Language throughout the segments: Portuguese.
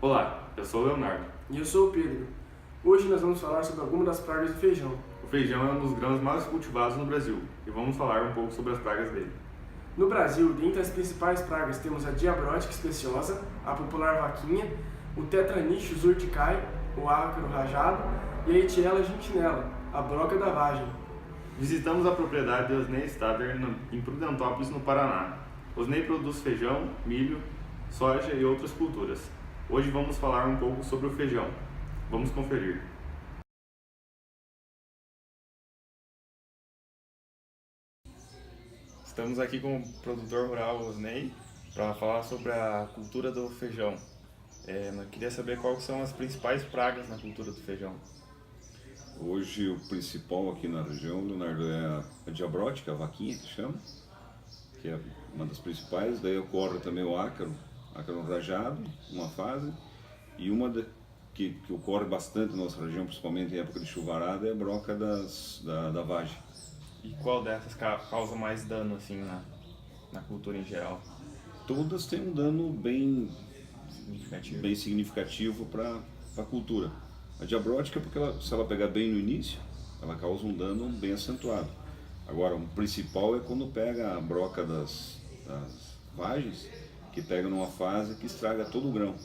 Olá, eu sou o Leonardo. E eu sou o Pedro. Hoje nós vamos falar sobre algumas das pragas do feijão. O feijão é um dos grãos mais cultivados no Brasil e vamos falar um pouco sobre as pragas dele. No Brasil, dentre as principais pragas temos a diabrótica especiosa, a popular vaquinha, o tetranichus urticae, o ácaro rajado, e a Etiella gentinella, a broca da vagem. Visitamos a propriedade de Osney Stader em Prudentópolis, no Paraná. Osney produz feijão, milho, soja e outras culturas. Hoje vamos falar um pouco sobre o feijão. Vamos conferir. Estamos aqui com o produtor rural Osney para falar sobre a cultura do feijão. Eu queria saber quais são as principais pragas na cultura do feijão. Hoje o principal aqui na região, Leonardo, é a diabrótica, a vaquinha que chama, que é uma das principais. Daí ocorre também o ácaro rajado, uma fase, e que ocorre bastante na nossa região, principalmente em época de chuvarada, é a broca da vagem. E qual dessas causa mais dano assim na cultura em geral? Todas têm um dano Significativo. bem significativo para a cultura. A diabrótica, porque se ela pegar bem no início, ela causa um dano bem acentuado. Agora, o principal é quando pega a broca das vagens, que pega numa fase que estraga todo o grão.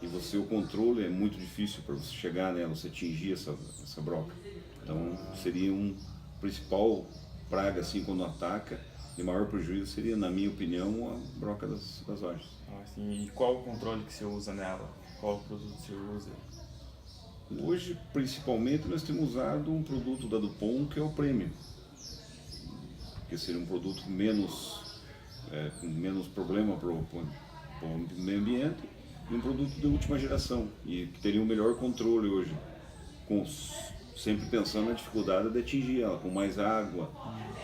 E o controle é muito difícil para você chegar nela, você atingir essa broca. Então, seria um principal praga, assim, quando ataca, de maior prejuízo seria, na minha opinião, a broca das vagens. Assim, e qual o controle que você usa nela? Qual o produto você usa? Hoje, principalmente, nós temos usado um produto da Dupont, que é o Premium, que seria um produto com menos problema para o meio ambiente, e um produto de última geração, e que teria um melhor controle hoje, sempre pensando na dificuldade de atingir ela, com mais água,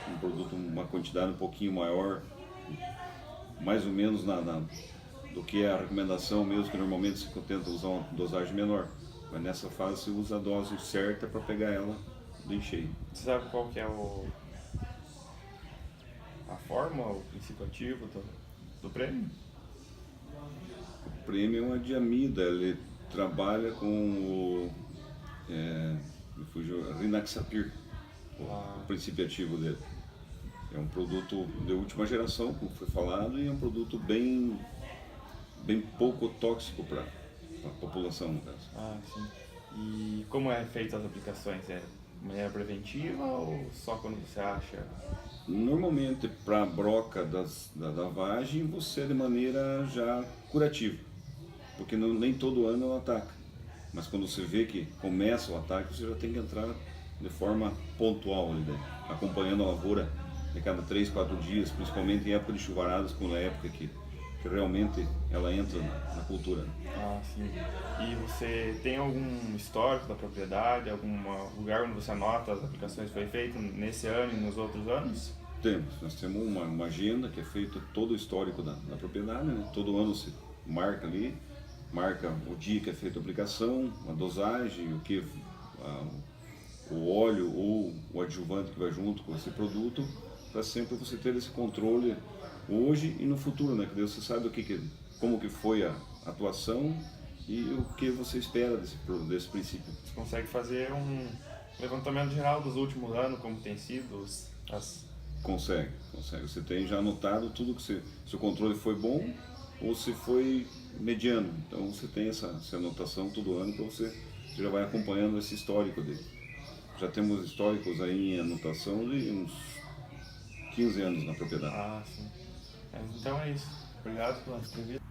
um produto, uma quantidade um pouquinho maior, mais ou menos do que é a recomendação mesmo, que normalmente se tenta usar uma dosagem menor. Mas nessa fase você usa a dose certa para pegar ela bem cheia. Você sabe qual que é a forma, o princípio ativo do prêmio? O Premium é uma diamida, ele trabalha com me fugiu, Rynaxypyr, o princípio ativo dele. É um produto de última geração, como foi falado, e é um produto bem pouco tóxico para a população, no caso. Ah, sim. E como é feita as aplicações? É de maneira preventiva ou só quando você acha? Normalmente, para a broca da vagem, você é de maneira já curativa, porque nem todo ano ela ataca. Mas quando você vê que começa o ataque, você já tem que entrar de forma pontual ali dentro, acompanhando a lavoura de cada 3, 4 dias, principalmente em época de chuvaradas, quando é a época que realmente ela entra na cultura. Ah, sim. E você tem algum histórico da propriedade, algum lugar onde você anota as aplicações que foi feito nesse ano e nos outros anos? Nós temos uma agenda que é feita todo o histórico da propriedade, né? Todo ano se marca ali, marca o dia que é feita a aplicação, a dosagem, o óleo ou o adjuvante que vai junto com esse produto, para sempre você ter esse controle hoje e no futuro, né? Que você sabe como que foi a atuação e o que você espera desse princípio. Você consegue fazer um levantamento geral dos últimos anos, como tem sido as... Consegue. Você tem já anotado tudo se o controle foi bom ou se foi mediano. Então você tem essa anotação todo ano para você já vai acompanhando esse histórico dele. Já temos históricos aí em anotação de uns 15 anos na propriedade. Ah, sim. Então é isso. Obrigado pela entrevista.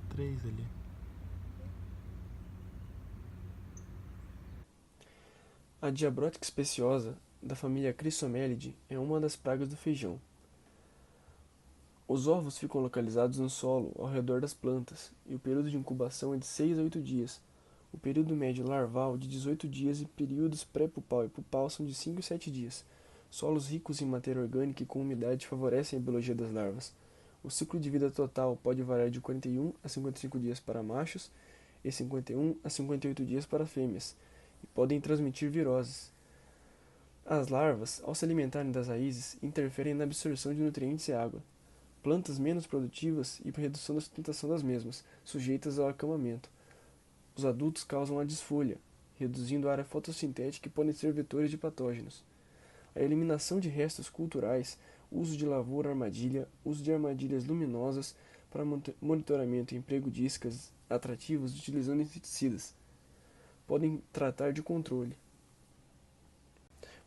Três ali. A diabrótica especiosa, da família Chrysomelidae, é uma das pragas do feijão. Os ovos ficam localizados no solo ao redor das plantas, e o período de incubação é de 6 a 8 dias, O período médio larval de 18 dias e períodos pré-pupal e pupal são de 5 e 7 dias. Solos ricos em matéria orgânica e com umidade favorecem a biologia das larvas. O ciclo de vida total pode variar de 41 a 55 dias para machos e 51 a 58 dias para fêmeas, e podem transmitir viroses. As larvas, ao se alimentarem das raízes, interferem na absorção de nutrientes e água. Plantas menos produtivas e redução da sustentação das mesmas, sujeitas ao acamamento. Os adultos causam a desfolha, reduzindo a área fotossintética e podem ser vetores de patógenos. A eliminação de restos culturais, uso de lavoura armadilha, uso de armadilhas luminosas para monitoramento e emprego de iscas atrativos utilizando inseticidas. Podem tratar de controle.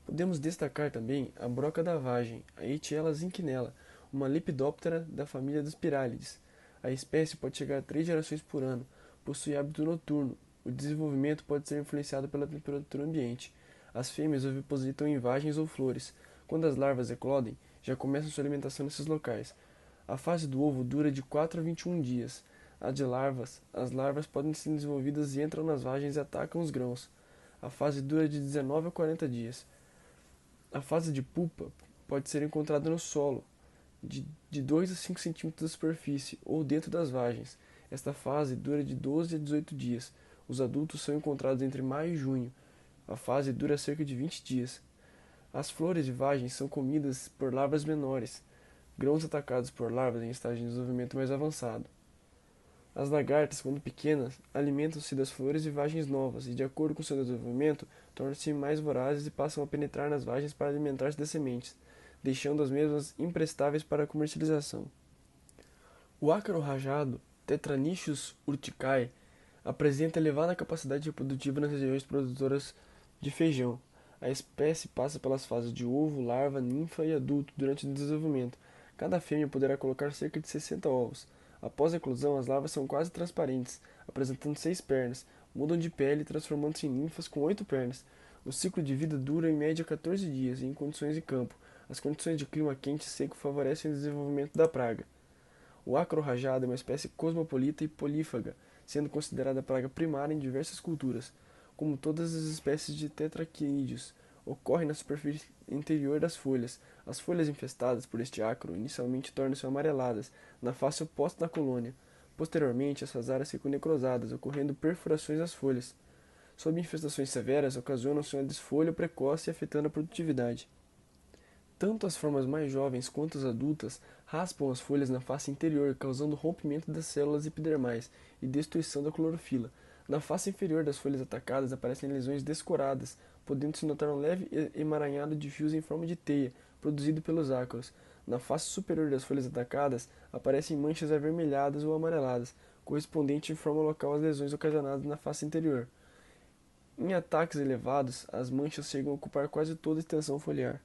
Podemos destacar também a broca da vagem, a Etiella zinquinella, uma lepidóptera da família dos pirálides. A espécie pode chegar a 3 gerações por ano, possui hábito noturno. O desenvolvimento pode ser influenciado pela temperatura ambiente. As fêmeas ovipositam em vagens ou flores. Quando as larvas eclodem, já começam sua alimentação nesses locais. A fase do ovo dura de 4 a 21 dias. As larvas podem ser desenvolvidas e entram nas vagens e atacam os grãos. A fase dura de 19 a 40 dias. A fase de pupa pode ser encontrada no solo, de 2 a 5 cm da superfície ou dentro das vagens. Esta fase dura de 12 a 18 dias. Os adultos são encontrados entre maio e junho. A fase dura cerca de 20 dias. As flores e vagens são comidas por larvas menores, grãos atacados por larvas em estágio de desenvolvimento mais avançado. As lagartas, quando pequenas, alimentam-se das flores e vagens novas e, de acordo com seu desenvolvimento, tornam-se mais vorazes e passam a penetrar nas vagens para alimentar-se das sementes, deixando as mesmas imprestáveis para a comercialização. O ácaro rajado, Tetranychus urticae, apresenta elevada capacidade reprodutiva nas regiões produtoras de feijão. A espécie passa pelas fases de ovo, larva, ninfa e adulto durante o desenvolvimento. Cada fêmea poderá colocar cerca de 60 ovos. Após a eclosão, as larvas são quase transparentes, apresentando 6 pernas, mudam de pele, transformando-se em ninfas com 8 pernas. O ciclo de vida dura em média 14 dias em condições de campo. As condições de clima quente e seco favorecem o desenvolvimento da praga. O ácaro rajado é uma espécie cosmopolita e polífaga, sendo considerada praga primária em diversas culturas. Como todas as espécies de tetraquídeos, ocorre na superfície interior das folhas. As folhas infestadas por este ácaro inicialmente tornam-se amareladas na face oposta da colônia. Posteriormente, essas áreas ficam necrosadas, ocorrendo perfurações das folhas. Sob infestações severas, ocasionam-se uma desfolha precoce e afetando a produtividade. Tanto as formas mais jovens quanto as adultas raspam as folhas na face interior, causando rompimento das células epidermais e destruição da clorofila. Na face inferior das folhas atacadas aparecem lesões descoradas, podendo-se notar um leve emaranhado de fios em forma de teia, produzido pelos ácaros. Na face superior das folhas atacadas aparecem manchas avermelhadas ou amareladas, correspondente em forma local às lesões ocasionadas na face interior. Em ataques elevados, as manchas chegam a ocupar quase toda a extensão foliar.